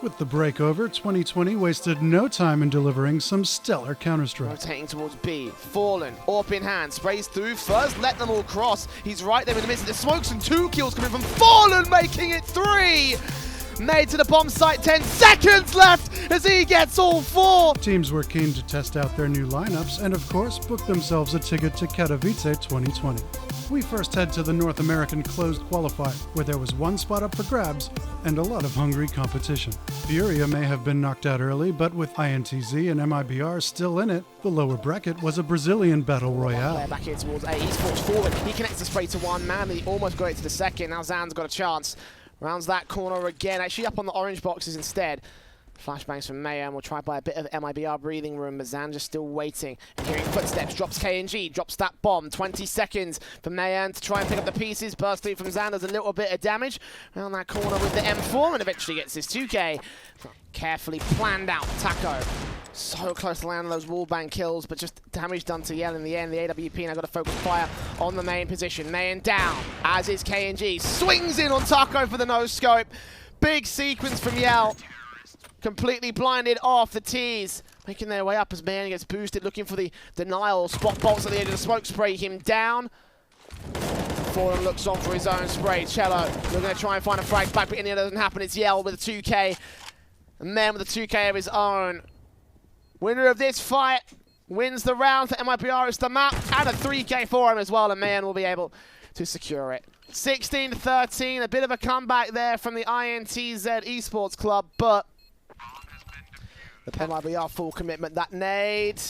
With the break over, 2020 wasted no time in delivering some stellar Counter-Strike. Rotating towards B, Fallen, AWP in hand, sprays through first, let them all cross. He's right there in the midst of the smokes and 2 kills coming from Fallen, making it 3! Made to the bomb site, 10 seconds left as he gets all 4! Teams were keen to test out their new lineups and of course booked themselves a ticket to Katowice 2020. We first head to the North American closed qualifier, where there was one spot up for grabs and a lot of hungry competition. Furia may have been knocked out early, but with INTZ and MIBR still in it, the lower bracket was a Brazilian battle royale. Player back here towards A, he's forced forward, he connects the spray to one man, he almost got it to the second, now Zan's got a chance. Rounds that corner again, actually up on the orange boxes instead. Flashbangs from Mayhem will try by a bit of MIBR breathing room, but Zan just still waiting. And hearing footsteps, drops KNG, drops that bomb. 20 seconds for Mayhem to try and pick up the pieces. Bursting from Zan does a little bit of damage. Around that corner with the M4 and eventually gets his 2K. Carefully planned out Taco. So close to landing those wallbang kills, but just damage done to Yell in the end. The AWP now got to focus fire on the main position. Mayan down, as is KNG. Swings in on Taco for the no-scope. Big sequence from Yell. Completely blinded off the T's. Making their way up as Mayan gets boosted, looking for the denial. Spot bolts at the edge of the smoke, spray him down. Fallen looks on for his own spray. Cello, they're going to try and find a frag back, but in the end it doesn't happen. It's Yell with a 2K. And then with a 2K of his own. Winner of this fight wins the round for MIBR. It's the map and a 3K for him as well, and Mayan will be able to secure it. 16-13, a bit of a comeback there from the INTZ Esports Club, but the MIBR full commitment. That nade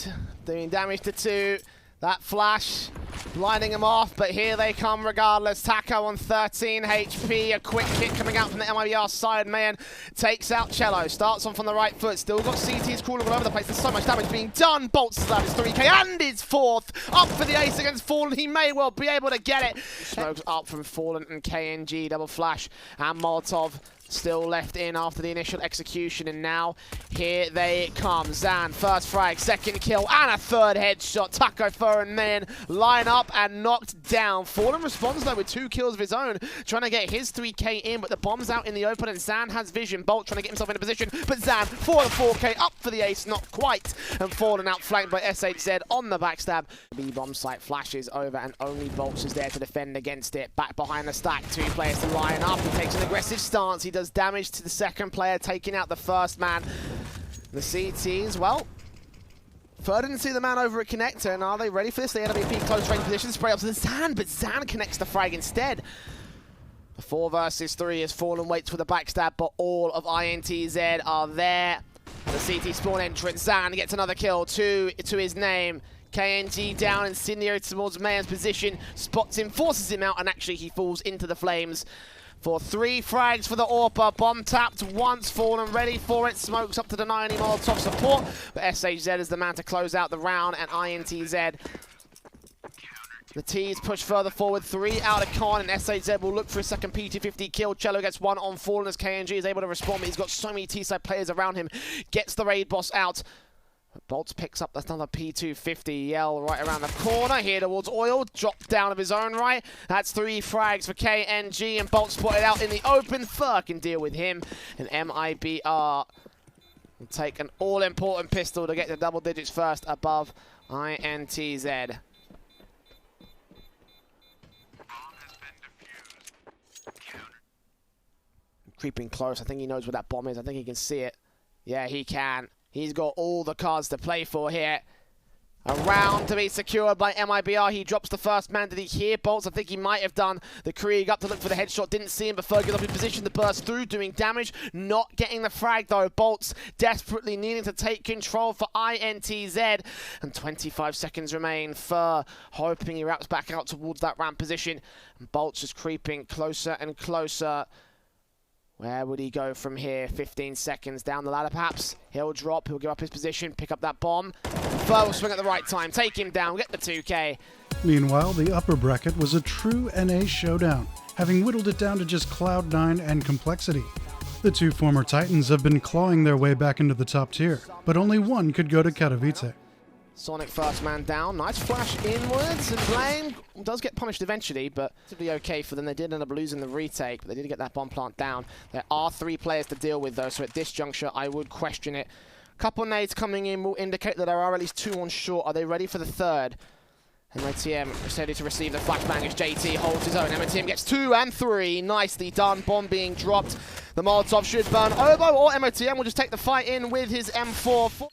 doing damage to 2. That flash blinding him off, but here they come regardless. Taco on 13 HP. A quick hit coming out from the MIBR side. Mayan takes out Cello. Starts on from the right foot. Still got CTs crawling all over the place. There's so much damage being done. Bolts is out his 3K and his 4th. Up for the ace against Fallen. He may well be able to get it. Smokes up from Fallen and KNG. Double flash and Molotov. Still left in after the initial execution, and now here they come. Zan, first frag, second kill, and a 3rd headshot. Taco, Fur, and Mayan line up and knocked down. Fallen responds though with 2 kills of his own, trying to get his 3K in, but the bomb's out in the open, and Zan has vision. Bolt trying to get himself in a position, but Zan for the 4K, up for the ace, not quite. And Fallen outflanked by SHZ on the backstab. B-bomb site flashes over, and only Bolts is there to defend against it. Back behind the stack, 2 players to line up. He takes an aggressive stance. He does damage to the second player, taking out the first man. The CTs, well, Fur didn't see the man over at Connector, and are they ready for this? The AWP close range position, spray up to the Zan, but Zan connects the frag instead. The 4 versus 3 as Fallen waits for the backstab, but all of INTZ are there. The CT spawn entrance, Zan gets another kill, 2 to his name. KNG down, incendiary towards Mayan's position, spots him, forces him out, and actually he falls into the flames. For 3 frags for the AWPer. Bomb tapped once, Fallen ready for it. Smokes up to deny any Molotov support. But SHZ is the man to close out the round, and INTZ. The T's push further forward. 3 out of con, and SHZ will look for a second P250 kill. Cello gets 1 on Fallen as KNG is able to respond, but he's got so many T-side players around him. Gets the raid boss out. Bolts picks up another P250. Yell right around the corner here towards Oil. Dropped down of his own right. That's 3 frags for KNG, and Bolts spotted out in the open. Fur can deal with him. And MIBR will take an all-important pistol to get the double digits first above INTZ. Creeping close. I think he knows where that bomb is. I think he can see it. Yeah, he can. He's got all the cards to play for here. A round to be secured by MIBR. He drops the first man. Did he hear Bolts? I think he might have done. The Krieg up to look for the headshot. Didn't see him, but Ferg gets up in position to burst through, doing damage. Not getting the frag, though. Bolts desperately needing to take control for INTZ. And 25 seconds remain. Fur hoping he wraps back out towards that ramp position. And Bolts is creeping closer and closer. Where would he go from here? 15 seconds down the ladder, perhaps. He'll drop, he'll give up his position, pick up that bomb. Fur will swing at the right time, take him down, get the 2K. Meanwhile, the upper bracket was a true NA showdown, having whittled it down to just Cloud9 and Complexity. The 2 former Titans have been clawing their way back into the top tier, but only one could go to Katowice. Sonic first man down. Nice flash inwards, and Blame does get punished eventually, but to be okay for them. They did end up losing the retake, but they did get that bomb plant down. There are 3 players to deal with though, so at this juncture I would question it. Couple nades coming in will indicate that there are at least 2 on short. Are they ready for the third? MITM is ready to receive the flashbang as JT holds his own. MITM gets 2 and 3. Nicely done. Bomb being dropped. The Molotov should burn Obo, or MITM will just take the fight in with his M4.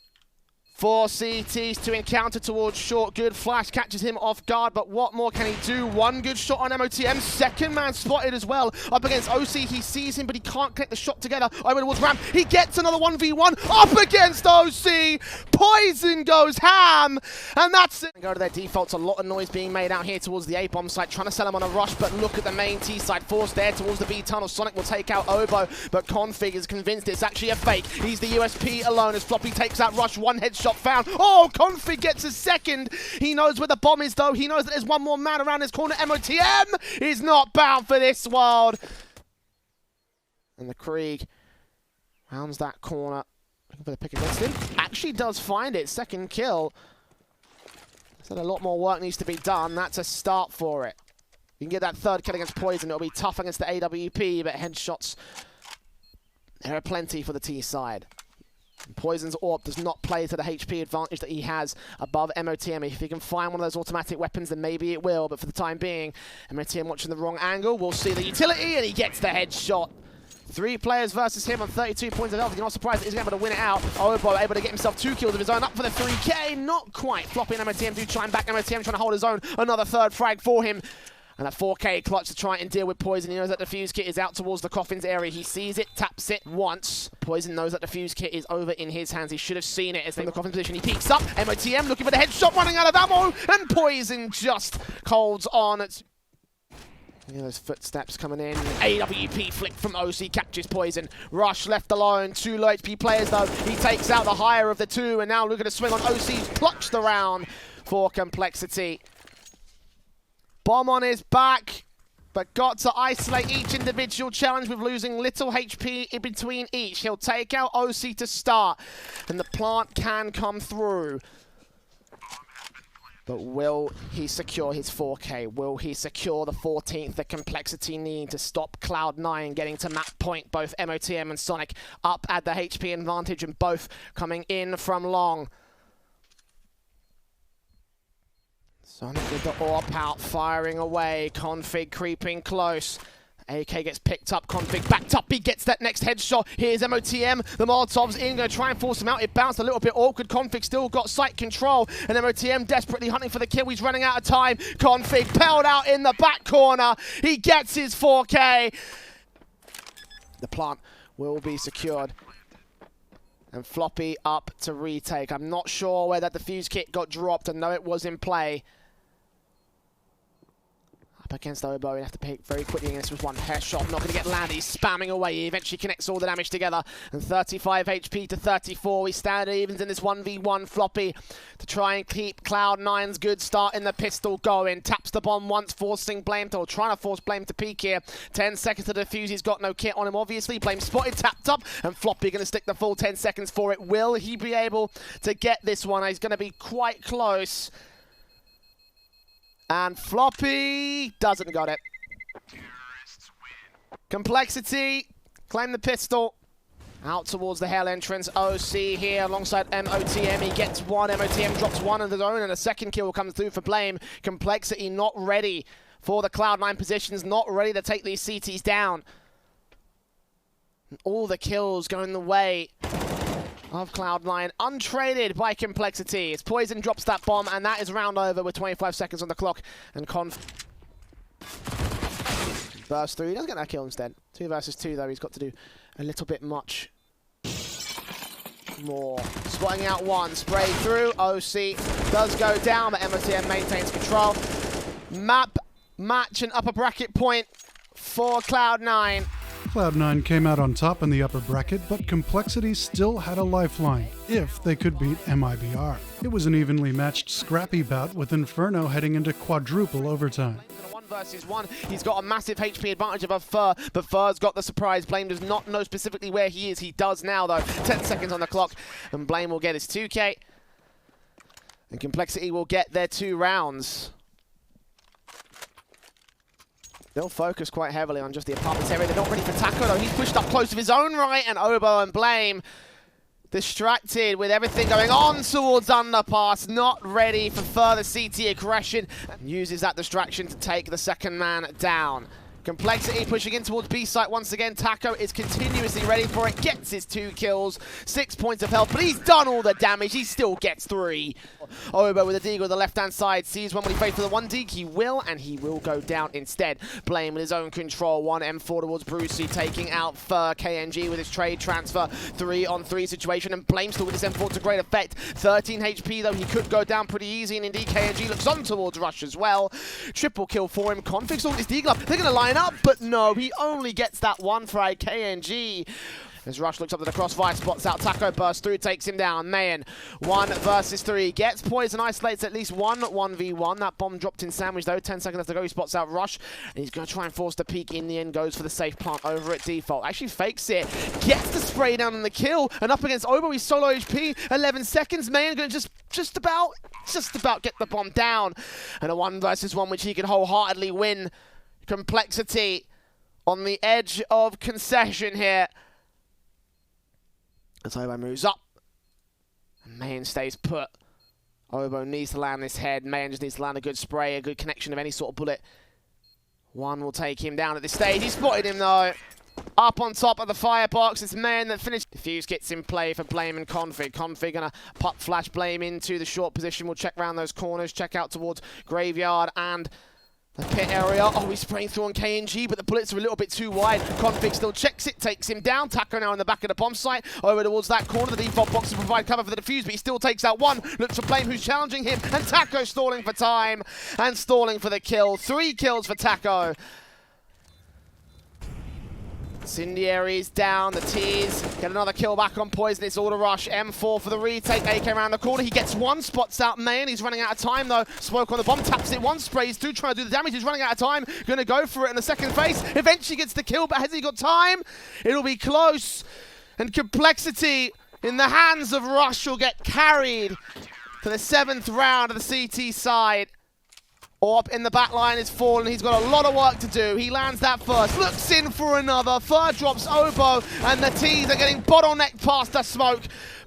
4 CTs to encounter towards short. Good flash catches him off guard, but what more can he do? 1 good shot on MOTM. Second man spotted as well. Up against OC, he sees him, but he can't connect the shot together. Over towards Ramp. He gets another 1v1 up against OC. Poison goes ham, and that's it. Go to their defaults. A lot of noise being made out here towards the A-bomb site, trying to sell him on a rush, but look at the main T side. Forced there towards the B tunnel. Sonic will take out Obo, but Config is convinced it's actually a fake. He's the USP alone as Floppy takes out Rush. 1 headshot found. Oh, Config gets a second. He knows where the bomb is, though. He knows that there's 1 more man around his corner. MOTM is not bound for this world. And the Krieg rounds that corner. Looking for the pick against him. Actually does find it. Second kill. So a lot more work needs to be done. That's a start for it. You can get that 3rd kill against Poison. It'll be tough against the AWP, but headshots, there are plenty for the T side. Poison's AWP does not play to the HP advantage that he has above MOTM. If he can find one of those automatic weapons, then maybe it will. But for the time being, MOTM watching the wrong angle. We'll see the utility, and he gets the headshot. 3 players versus him on 32 points of health. You're not surprised that he's able to win it out. Obo able to get himself 2 kills of his own. Up for the 3K. Not quite. Floppy and MOTM do chime back. MOTM trying to hold his own. Another 3rd frag for him. And a 4K clutch to try and deal with Poison. He knows that the fuse kit is out towards the coffins area. He sees it, taps it once. Poison knows that the fuse kit is over in his hands. He should have seen it as from the coffin position. He peeks up. MOTM looking for the headshot, running out of ammo. And Poison just holds on. Those footsteps coming in. AWP flick from OC captures Poison. Rush left alone. 2 low HP players though. He takes out the higher of the 2. And now looking to swing on OC's clutch the round for Complexity. Bomb on his back, but got to isolate each individual challenge with losing little HP in between each. He'll take out OC to start, and the plant can come through. But will he secure his 4K? Will he secure the 14th that Complexity need to stop Cloud9 getting to map point? Both MOTM and Sonic up at the HP advantage, and both coming in from long. Sonic with the AWP out, firing away. Config creeping close. AK gets picked up. Config backed up. He gets that next headshot. Here's MOTM. The Molotov's in, going to try and force him out. It bounced a little bit awkward. Config still got sight control. And MOTM desperately hunting for the kill. He's running out of time. Config pelled out in the back corner. He gets his 4K. The plant will be secured. And Floppy up to retake. I'm not sure where that defuse kit got dropped. I know it was in play. Against Obo, you have to pick very quickly against this 1 headshot. Not going to get landed. He's spamming away. He eventually connects all the damage together. And 35 HP to 34. We stand evens in this 1v1. Floppy to try and keep Cloud9's good start in the pistol going. Taps the bomb once, forcing Blame to, or trying to force Blame to peek here. 10 seconds to defuse. He's got no kit on him, obviously. Blame spotted, tapped up, and Floppy going to stick the full 10 seconds for it. Will he be able to get this one? He's going to be quite close. And Floppy doesn't got it. Complexity, claim the pistol. Out towards the hell entrance. OC here alongside MOTM. He gets 1. MOTM drops 1 of his own, and a second kill comes through for Blame. Complexity not ready for the Cloud9 positions, not ready to take these CTs down. And all the kills going the way of Cloud9, untraded by Complexity. As Poison drops that bomb, and that is round over with 25 seconds on the clock. And burst through. He doesn't get that kill instead. 2 versus 2 though. He's got to do a little bit much more. Spotting out 1, spray through. OC does go down, but MOTM maintains control. Map, match, and upper bracket point for Cloud9. Cloud9 came out on top in the upper bracket, but Complexity still had a lifeline, if they could beat MIBR. It was an evenly matched, scrappy bout, with Inferno heading into quadruple overtime. 1 versus 1, he's got a massive HP advantage above Fur, but Fur's got the surprise. Blame does not know specifically where he is. He does now, though. 10 seconds on the clock, and Blame will get his 2K. And Complexity will get their 2 rounds. They'll focus quite heavily on just the apartments area. They're not ready for Taco though. He's pushed up close to his own right, and Obo and Blame distracted with everything going on towards Underpass, not ready for further CT aggression, and uses that distraction to take the second man down. Complexity pushing in towards B site once again. Taco is continuously ready for it, gets his 2 kills, 6 points of health, but he's done all the damage, he still gets 3. Obo with a deagle on the left-hand side, sees one when he waits for the 1 dig, he will, and he will go down instead. Blame with his own control, 1 M4 towards Brucey, taking out for KNG with his trade transfer, 3-on-3 situation, and Blame still with his M4 to great effect. 13 HP though, he could go down pretty easy, and indeed KNG looks on towards Rush as well. Triple kill for him, Config still with his deagle up, they're going to line up, but no, he only gets that 1 for KNG. As Rush looks up to the crossfire, spots out Taco, bursts through, takes him down. Mayan, 1 versus 3, gets poison, isolates at least 1-1v1. That bomb dropped in sandwich though, 10 seconds left to go, he spots out Rush, and he's going to try and force the peek in the end, goes for the safe plant over at default. Actually fakes it, gets the spray down on the kill, and up against Obo, he's solo HP, 11 seconds. Mayan going to just about get the bomb down. And a 1 versus 1 which he can wholeheartedly win. Complexity on the edge of concession here. As Obo moves up, and Mayan stays put. Obo needs to land this head. Mayan just needs to land a good spray, a good connection of any sort of bullet. 1 will take him down at this stage. He spotted him though. Up on top of the firebox, it's Mayan that finished. Diffuse gets in play for Blame and Config. Config gonna pop flash Blame into the short position. We'll check around those corners, check out towards Graveyard and the pit area. Oh, he's spraying through on KNG, but the bullets are a little bit too wide. Config still checks it, takes him down. Taco now in the back of the bomb site. Over towards that corner. The default box to provide cover for the defuse, but he still takes out 1. Looks for Blame, who's challenging him. And Taco stalling for time and stalling for the kill. 3 kills for Taco. Incendiary's down, the T's get another kill back on Poison, it's all to Rush. M4 for the retake, AK around the corner, he gets 1, spots out Mayan, he's running out of time though. Smoke on the bomb, taps it, 1 sprays through, trying to do the damage, he's running out of time, gonna go for it in the second phase, eventually gets the kill, but has he got time? It'll be close, and Complexity in the hands of Rush will get carried to the 7th round of the CT side. Orb in the back line is fallen. He's got a lot of work to do. He lands that first. Looks in for another. Third drops Obo. And the T's are getting bottlenecked past the smoke.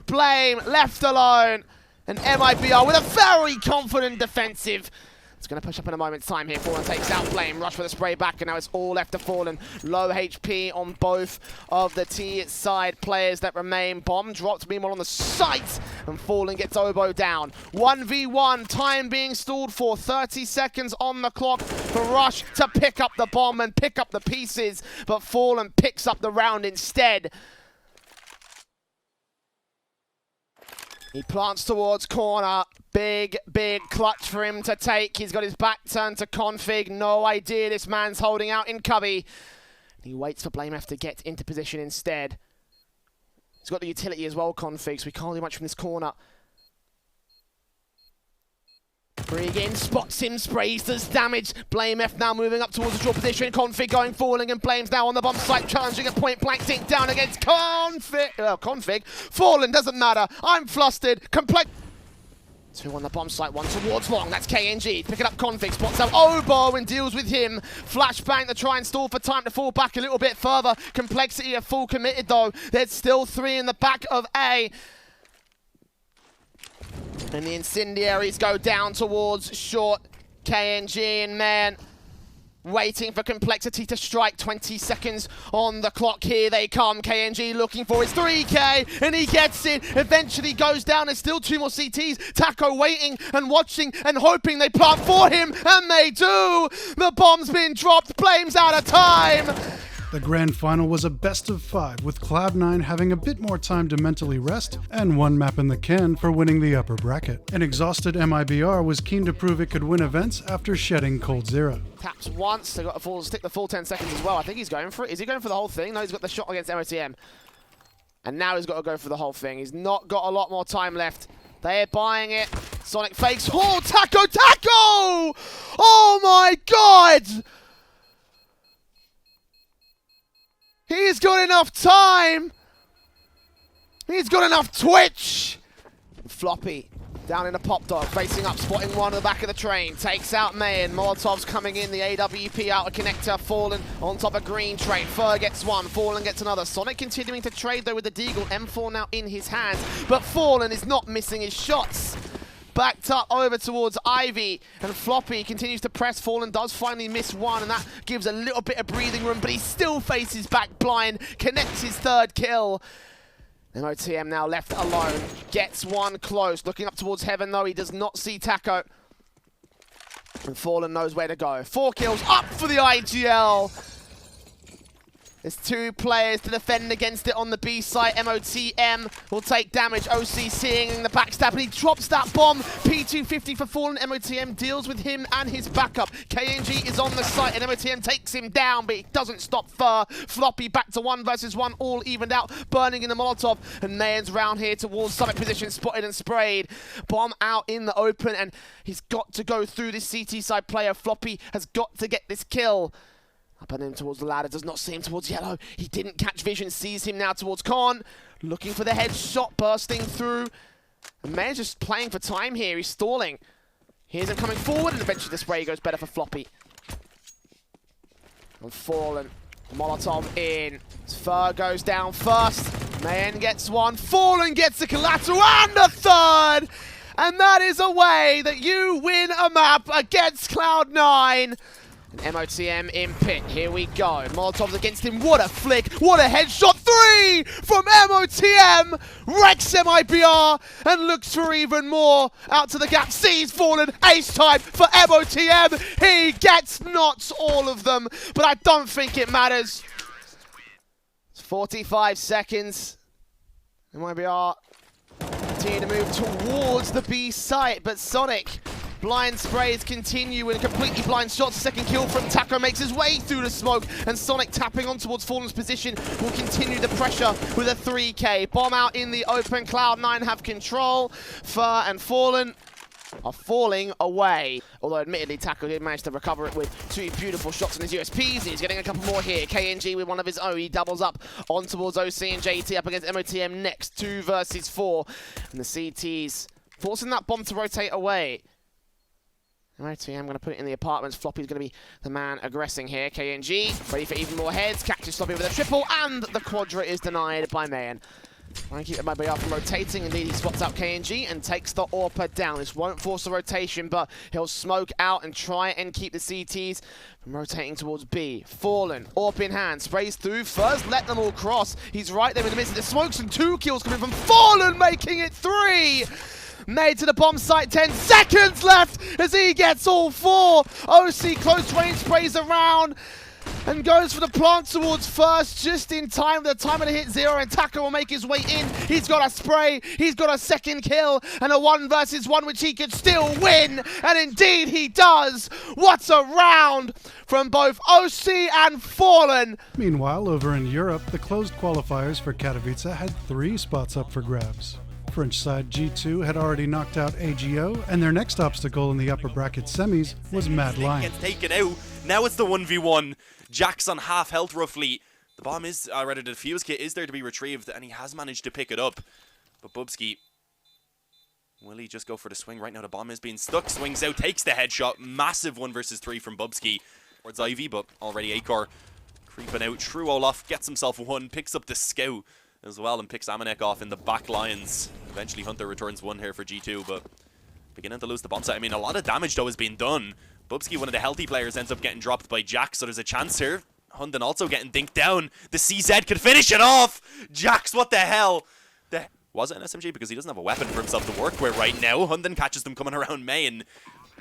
Blame left alone. And MIBR with a very confident defensive. It's going to push up in a moment's time here. Fallen takes out Blame. Rush with a spray back. And now it's all left to Fallen. Low HP on both of the T side players that remain. Bomb dropped. Meanwhile on the site. And Fallen gets Obo down. 1v1. Time being stalled for 30 seconds on the clock for Rush to pick up the bomb and pick up the pieces. But Fallen picks up the round instead. He plants towards corner. Big clutch for him to take. He's got his back turned to Config. No idea this man's holding out in cubby. He waits for Blame F to get into position instead. He's got the utility as well, Config, so we can't do much from this corner. Brig in, spots him, sprays, does damage. Blame F now moving up towards the draw position. Config going falling, and Blame's now on the bomb site, challenging a point blank dink down against Config. Fallen, doesn't matter. I'm flustered. 2 on the bomb site, 1 towards long. That's KNG. Picking up Config, spots out Obo and deals with him. Flashbang to try and stall for time to fall back a little bit further. Complexity are full committed though. There's still 3 in the back of A. And the incendiaries go down towards short. KNG and Man waiting for Complexity to strike. 20 seconds on the clock. Here they come. KNG looking for his 3K, and he gets it. Eventually goes down. There's still 2 more CTs. Taco waiting and watching and hoping they plant for him, and they do. The bomb's been dropped. Blame's out of time. The grand final was a best of 5, with Cloud9 having a bit more time to mentally rest and 1 map in the can for winning the upper bracket. An exhausted MIBR was keen to prove it could win events after shedding Cold Zero. Taps once, they got a stick the full 10 seconds as well. I think he's going for it. Is he going for the whole thing? No, he's got the shot against MOTM. And now he's got to go for the whole thing. He's not got a lot more time left. They're buying it. Sonic fakes. Oh, Taco! Oh my god! He's got enough time. He's got enough twitch. Floppy Down in a pop dog, facing up, spotting one at the back of the train. Takes out Mayan. Molotovs coming in, the AWP out of connector. Fallen on top of green train. Fur gets one, Fallen gets another. Sonic continuing to trade though with the Deagle. M4 now in his hands, but Fallen is not missing his shots. Backed up over towards Ivy, and Floppy continues to press. Fallen does finally miss one, and that gives a little bit of breathing room, but he still faces back blind, connects his third kill. MOTM now left alone, gets one close, looking up towards heaven though, he does not see Taco. And Fallen knows where to go. 4 kills up for the IGL. There's 2 players to defend against it on the B site. MOTM will take damage. OC seeing the backstab, and he drops that bomb. P250 for Fallen. MOTM deals with him and his backup. KNG is on the site, and MOTM takes him down, but it doesn't stop Fur. Floppy back to 1 versus 1, all evened out. Burning in the Molotov, and Mayan's round here towards summit position, spotted and sprayed. Bomb out in the open, and he's got to go through this CT side player. Floppy has got to get this kill. Up and in towards the ladder, does not see him towards yellow. He didn't catch vision, sees him now towards Con. Looking for the headshot, bursting through. And Mayor's just playing for time here, he's stalling. Here's him coming forward, and eventually the spray goes better for Floppy. And Fallen, Molotov in. Fur goes down first. Mayan gets one, Fallen gets a collateral and a third! And that is a way that you win a map against Cloud9. MOTM in pit, here we go. Molotovs against him, what a flick, what a headshot. 3 from MOTM, wrecks MIBR and looks for even more. Out to the gap, sees Fallen, ace time for MOTM. He gets not all of them, but I don't think it matters. It's 45 seconds. MIBR continue to move towards the B site, but Sonic, blind sprays continue and completely blind shots. Second kill from Taco makes his way through the smoke, and Sonic tapping on towards Fallen's position will continue the pressure with a 3K. Bomb out in the open, Cloud9 have control. Fur and Fallen are falling away. Although admittedly Taco did manage to recover it with 2 beautiful shots on his USPs. He's getting a couple more here. KNG with one of his own. He doubles up on towards OC and JT up against MOTM next. 2 versus 4. And the CTs forcing that bomb to rotate away. MOTM going to put it in the apartments. Floppy's going to be the man aggressing here. KNG ready for even more heads. Catches Floppy with a triple, and the quadra is denied by Mayan. Trying to keep MIBR from rotating. Indeed, he spots out KNG and takes the AWPer down. This won't force a rotation, but he'll smoke out and try and keep the CTs from rotating towards B. Fallen, AWP in hand, sprays through. First, let them all cross. He's right there in the midst of the smokes, and 2 kills coming from Fallen, making it 3. Made to the bomb site, 10 seconds left as he gets all 4. OC close range sprays around and goes for the plant towards first, just in time. The timer to hit 0, and Taco will make his way in. He's got a spray, he's got a second kill, and a 1 versus 1 which he could still win, and indeed he does. What a round from both OC and Fallen. Meanwhile, over in Europe, the closed qualifiers for Katowice had 3 spots up for grabs. French side G2 had already knocked out AGO, and their next obstacle in the upper bracket semis was Mad Lion. Gets taken out. Now it's the 1v1. Jack's on half health roughly. The bomb is, rather the fuse kit is there to be retrieved, and he has managed to pick it up. But Bubsky, will he just go for the swing? Right now the bomb is being stuck, swings out, takes the headshot. Massive 1 versus 3 from Bubsky towards Ivy, but already Acor creeping out. True Olaf gets himself 1, picks up the scout as well, and picks Amanek off in the back lines. Eventually Hunter returns 1 here for G2, but beginning to lose the bomb site. I mean, a lot of damage though has been done. Bubsky, one of the healthy players, ends up getting dropped by Jack, so there's a chance here. Hunden also getting dinked down. The CZ could finish it off! Jax, what the hell? Was it an SMG? Because he doesn't have a weapon for himself to work with right now. Hunden catches them coming around main.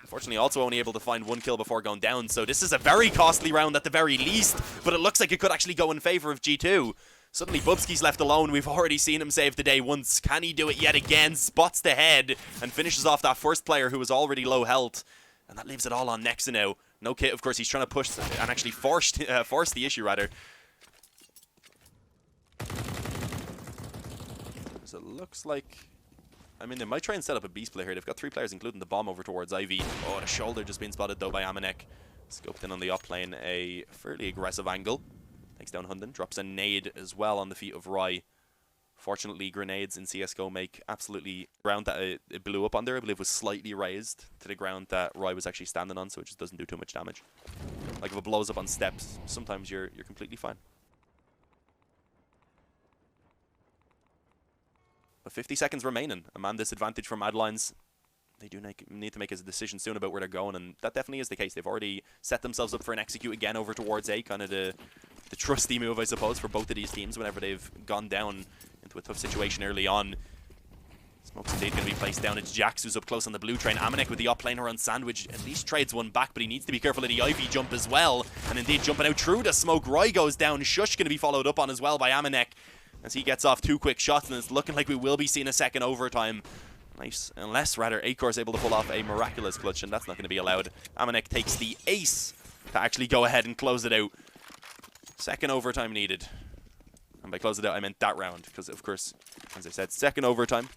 Unfortunately, also only able to find 1 kill before going down, so this is a very costly round at the very least, but it looks like it could actually go in favor of G2. Suddenly Bubsky's left alone. We've already seen him save the day once. Can he do it yet again? Spots the head and finishes off that first player who was already low health. And that leaves it all on Nexa now. No kit, of course. He's trying to push and actually force the issue, rather. So it looks like, I mean, they might try and set up a beast play here. They've got 3 players, including the bomb over towards Ivy. Oh, the shoulder just being spotted, though, by Amanek. Scoped in on the up lane, a fairly aggressive angle. Takes down Hunden, drops a nade as well on the feet of Rye. Fortunately, grenades in CSGO make absolutely ground that it blew up on there, I believe was slightly raised to the ground that Roy was actually standing on, so it just doesn't do too much damage. Like if it blows up on steps, sometimes you're completely fine. But 50 seconds remaining. A man disadvantage from Madlines. They do need to make a decision soon about where they're going, and that definitely is the case. They've already set themselves up for an execute again over towards A, kind of the trusty move, I suppose, for both of these teams whenever they've gone down into a tough situation early on. Smoke's indeed going to be placed down. It's Jax who's up close on the blue train. Amanek with the up laner on Sandwich at least trades one back, but he needs to be careful of the Ivy jump as well. And indeed jumping out through the smoke. Roy goes down. Shush going to be followed up on as well by Amanek as he gets off 2 quick shots, and it's looking like we will be seeing a second overtime. Nice, unless rather Acor is able to pull off a miraculous clutch, and that's not going to be allowed. Amanek takes the ace to actually go ahead and close it out. Second overtime needed. And by close it out, I meant that round, because of course, as I said, second overtime.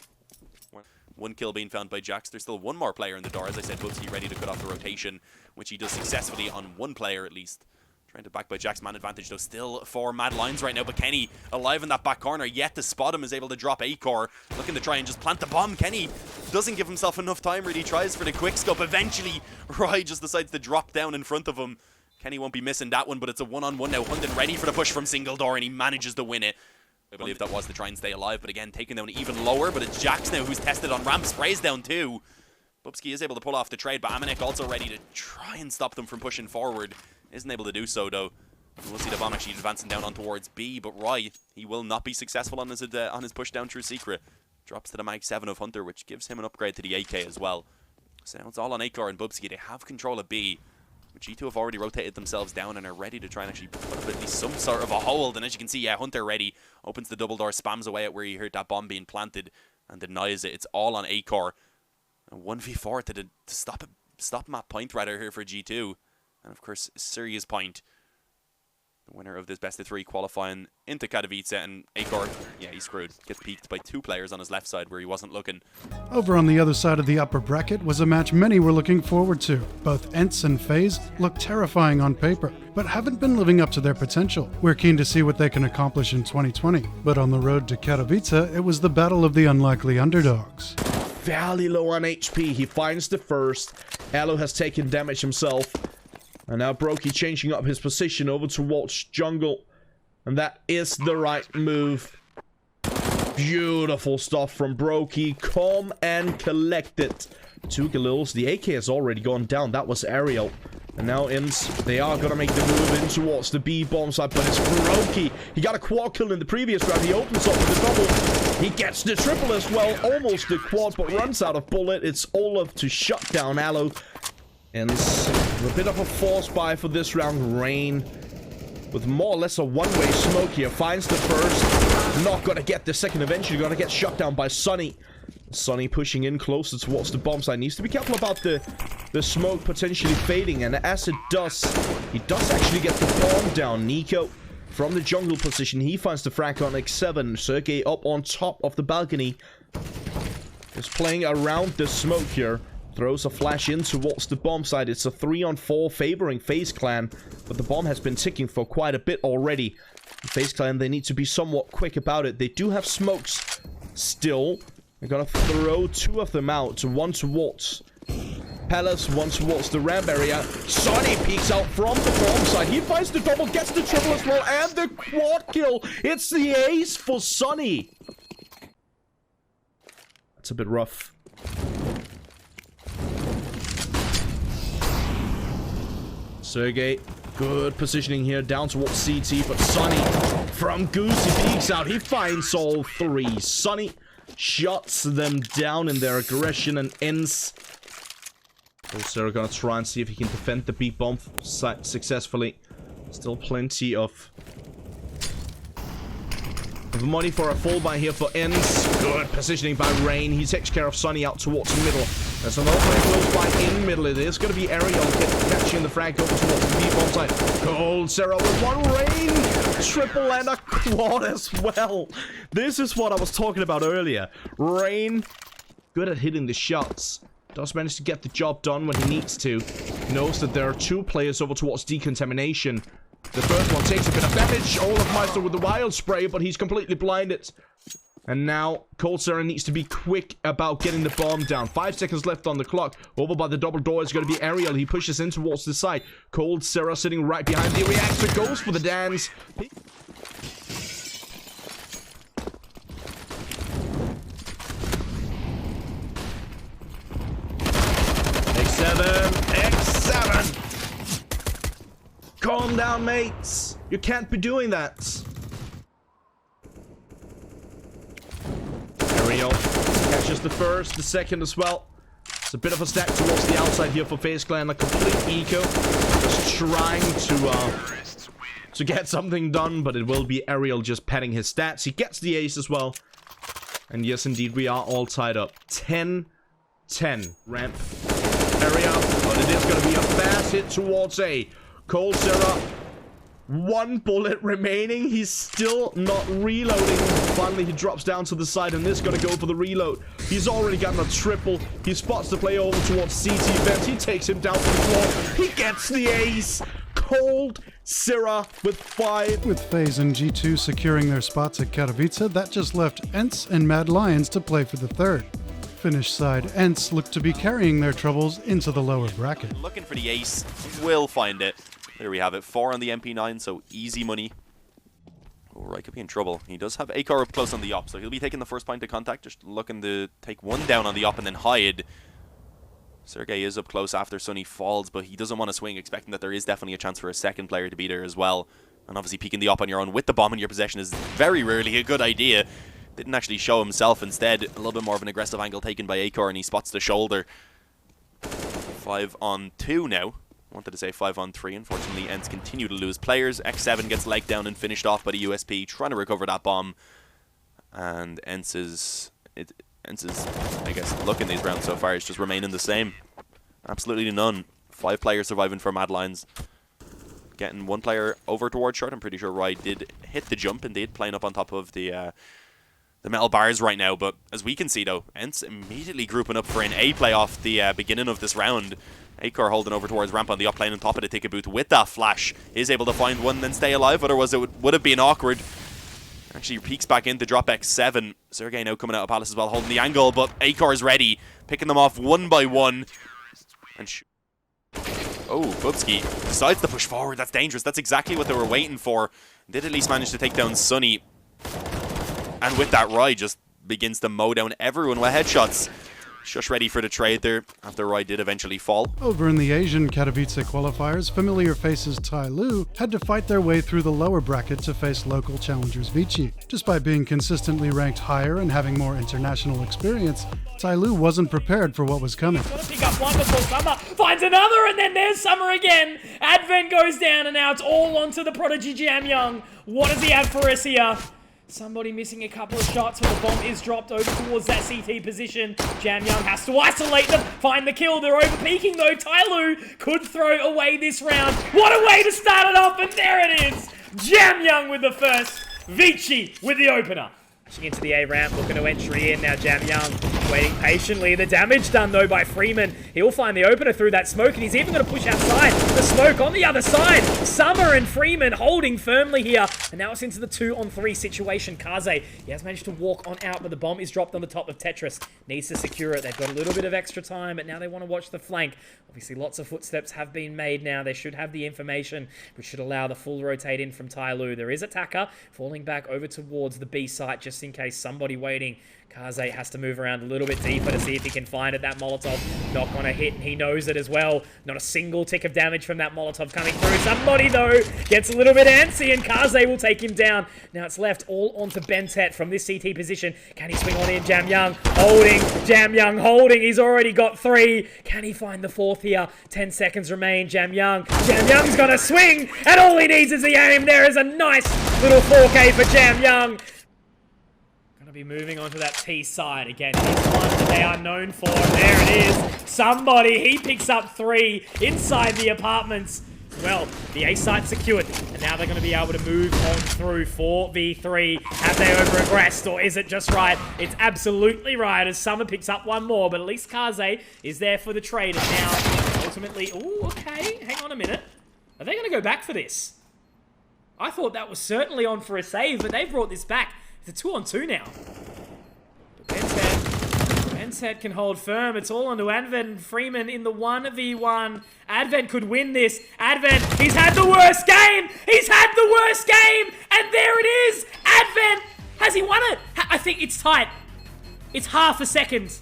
1 kill being found by Jax. There's still one more player in the door. As I said, ViCi ready to cut off the rotation, which he does successfully on 1 player at least. Trying to back by Jax, man advantage though. Still 4 mad lines right now, but Kenny alive in that back corner, yet to spot him, is able to drop Acor. Looking to try and just plant the bomb. Kenny doesn't give himself enough time, really tries for the quick scope. Eventually, Roy just decides to drop down in front of him. Kenny won't be missing that one, but it's a one-on-one now. Hunden ready for the push from single door, and he manages to win it. I believe that was to try and stay alive, but again, taken down even lower. But it's Jax now who's tested on ramp, sprays down too. Bubsky is able to pull off the trade, but Amanek also ready to try and stop them from pushing forward. Isn't able to do so though. We'll see the bomb actually advancing down on towards B, but Roy, he will not be successful on his push down through Secret. Drops to the Mag 7 of Hunter, which gives him an upgrade to the AK as well. So now it's all on Acor and Bubsky. They have control of B. But G2 have already rotated themselves down and are ready to try and actually put up at least some sort of a hold. And as you can see, yeah, Hunter ready. Opens the double door, spams away at where he heard that bomb being planted and denies it. It's all on Acor. And 1v4 to stop him at point rather here for G2. And of course, serious point. The winner of this best of 3 qualifying into Katowice, and Acor, yeah, he's screwed. Gets peeked by 2 players on his left side where he wasn't looking. Over on the other side of the upper bracket was a match many were looking forward to. Both ENCE and FaZe look terrifying on paper, but haven't been living up to their potential. We're keen to see what they can accomplish in 2020. But on the road to Katowice, it was the battle of the unlikely underdogs. Fairly low on HP. He finds the first. TYLOO has taken damage himself. And now Brokey changing up his position over towards jungle. And that is the right move. Beautiful stuff from Brokey. Come and collect it. 2 kills. The AK has already gone down. That was Ariel. And now INTZ, they are going to make the move in towards the B bomb side, but it's Brokey. He got a quad kill in the previous round. He opens up with the double. He gets the triple as well. Almost the quad, but runs out of bullet. It's Olaf to shut down TYLOO. INTZ, a bit of a force buy for this round. Rain with more or less a one-way smoke here. Finds the first. Not going to get the second. Eventually going to get shut down by Sunny. Sunny pushing in closer towards the bomb site. Needs to be careful about the smoke potentially fading. And as it does, he does actually get the bomb down. Nico from the jungle position. He finds the frag on X7. Sergey up on top of the balcony. Is playing around the smoke here. Throws a flash in towards the bomb site. It's a 3-on-4 favoring FaZe Clan. But the bomb has been ticking for quite a bit already. FaZe Clan, they need to be somewhat quick about it. They do have smokes still. They're gonna throw 2 of them out. One towards Palace, one towards the ramp area. Sonny peeks out from the bomb side. He finds the double, gets the triple as well, and the quad kill. It's the ace for Sonny. That's a bit rough. Sergey, good positioning here down towards CT, but Sonny from Goose, he peeks out. He finds all 3. Sonny shuts them down in their aggression and ends. Also gonna try and see if he can defend the B bomb site successfully. Still plenty of money for a fall by here for ENCE. Good positioning by Rain. He takes care of Sonny out towards the middle. There's another one close by in middle. It is going to be Ariel catching the frag over towards the B bomb side. Cold Sarah with 1 Rain. Triple and a quad as well. This is what I was talking about earlier. Rain, good at hitting the shots. Does manage to get the job done when he needs to. Knows that there are 2 players over towards decontamination. The first one takes a bit of damage. Olaf Meister with the wild spray, but he's completely blinded. And now, coldzera needs to be quick about getting the bomb down. 5 seconds left on the clock. Over by the double door is going to be Aerial. He pushes in towards the side. coldzera sitting right behind the reactor. Goes for the dance. X7. Calm down, mates. You can't be doing that. Aerial catches the first, the second as well. It's a bit of a stack towards the outside here for FaZe Clan. A complete eco. Just trying to get something done, but it will be Aerial just padding his stats. He gets the ace as well. And yes, indeed, we are all tied up. 10-10. Ramp area, but it is going to be a fast hit towards A. coldzera, 1 bullet remaining. He's still not reloading. Finally, he drops down to the side, and this is going to go for the reload. He's already gotten a triple. He spots the play over towards CT vent. He takes him down to the floor. He gets the ace. coldzera with 5. With FaZe and G2 securing their spots at Katowice, that just left ENCE and Mad Lions to play for the third. Finnish side, ENCE look to be carrying their troubles into the lower bracket. Looking for the ace. Will find it. There we have it. 4 on the MP9, so easy money. Alright, could be in trouble. He does have Akar up close on the op, so he'll be taking the first point of contact, just looking to take 1 down on the op and then hide. Sergey is up close after Sunny falls, but he doesn't want to swing, expecting that there is definitely a chance for a second player to be there as well. And obviously peeking the op on your own with the bomb in your possession is very rarely a good idea. Didn't actually show himself. Instead, a little bit more of an aggressive angle taken by Akar, and he spots the shoulder. 5 on 2 now. Wanted to say 5 on 3. Unfortunately, ENCE continue to lose players. X7 gets legged down and finished off by the USP, trying to recover that bomb. And ENCE's, I guess, look in these rounds so far is just remaining the same. Absolutely none. 5 players surviving for Mad Lions. Getting 1 player over towards short. I'm pretty sure Rye did hit the jump, indeed, playing up on top of the metal bars right now. But as we can see, though, ENCE immediately grouping up for an A play off the beginning of this round. Akar holding over towards ramp on the up lane on top of the ticket booth with that flash. Is able to find one and then stay alive, otherwise it would have been awkward. Actually peeks back in to drop X7. Sergey now coming out of Palace as well, holding the angle, but Akar is ready. Picking them off 1 by 1. And oh, Bubsky decides to push forward. That's dangerous. That's exactly what they were waiting for. Did at least manage to take down Sunny. And with that, Rye just begins to mow down everyone with headshots. Just ready for the trade there, after Rye did eventually fall. Over in the Asian Katowice qualifiers, familiar faces TYLOO had to fight their way through the lower bracket to face local challengers ViCi. Despite being consistently ranked higher and having more international experience, TYLOO wasn't prepared for what was coming. Pick up one before Summer, finds another, and then there's Summer again. Advent goes down, and now it's all onto the Prodigy Jamyoung. What does he have for us here? Somebody missing a couple of shots when the bomb is dropped over towards that CT position. Jamyoung has to isolate them, find the kill. They're over-peaking though. TYLOO could throw away this round. What a way to start it off, and there it is. Jamyoung with the first, ViCi with the opener. Pushing into the A ramp, looking to entry in now. Jamyoung waiting patiently. The damage done though by Freeman. He'll find the opener through that smoke, and he's even going to push outside. The smoke on the other side. Summer and Freeman holding firmly here. And now it's into the 2-on-3 situation. Kaze, he has managed to walk on out, but the bomb is dropped on the top of Tetris. Needs to secure it. They've got a little bit of extra time, but now they want to watch the flank. Obviously, lots of footsteps have been made now. They should have the information, which should allow the full rotate in from TYLOO. There is attacker falling back over towards the B site, just in case somebody waiting. Kaze has to move around a little bit deeper to see if he can find it. That Molotov not gonna hit, and he knows it as well. Not a single tick of damage from that Molotov coming through. Somebody, though, gets a little bit antsy, and Kaze will take him down. Now it's left all onto Bentet from this CT position. Can he swing on in? Jamyoung holding. Jamyoung holding. He's already got 3. Can he find the 4th here? 10 seconds remain. Jamyoung's gonna swing, and all he needs is the aim. There is a nice little 4K for Jamyoung. Be moving onto that T side again. It's one that they are known for. There it is. Somebody, he picks up 3 inside the apartments. Well, the A site secured, and now they're going to be able to move on through 4v3. Have they over-aggressed, or is it just right? It's absolutely right, as Summer picks up 1 more, but at least Kaze is there for the trade, and now ultimately... Ooh, okay, hang on a minute. Are they going to go back for this? I thought that was certainly on for a save, but they've brought this back. It's a 2-on-2 now. INTZ can hold firm. It's all onto Advent Freeman in the 1v1. Advent could win this. Advent, he's had the worst game! He's had the worst game! And there it is! Advent! Has he won it? I think it's tight. It's half a second.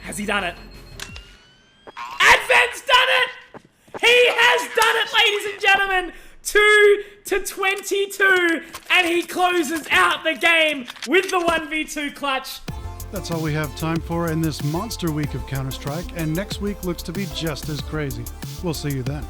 Has he done it? Advent's done it! He has done it, ladies and gentlemen! 2-22, and he closes out the game with the 1v2 clutch. That's all we have time for in this monster week of Counter-Strike, and next week looks to be just as crazy. We'll see you then.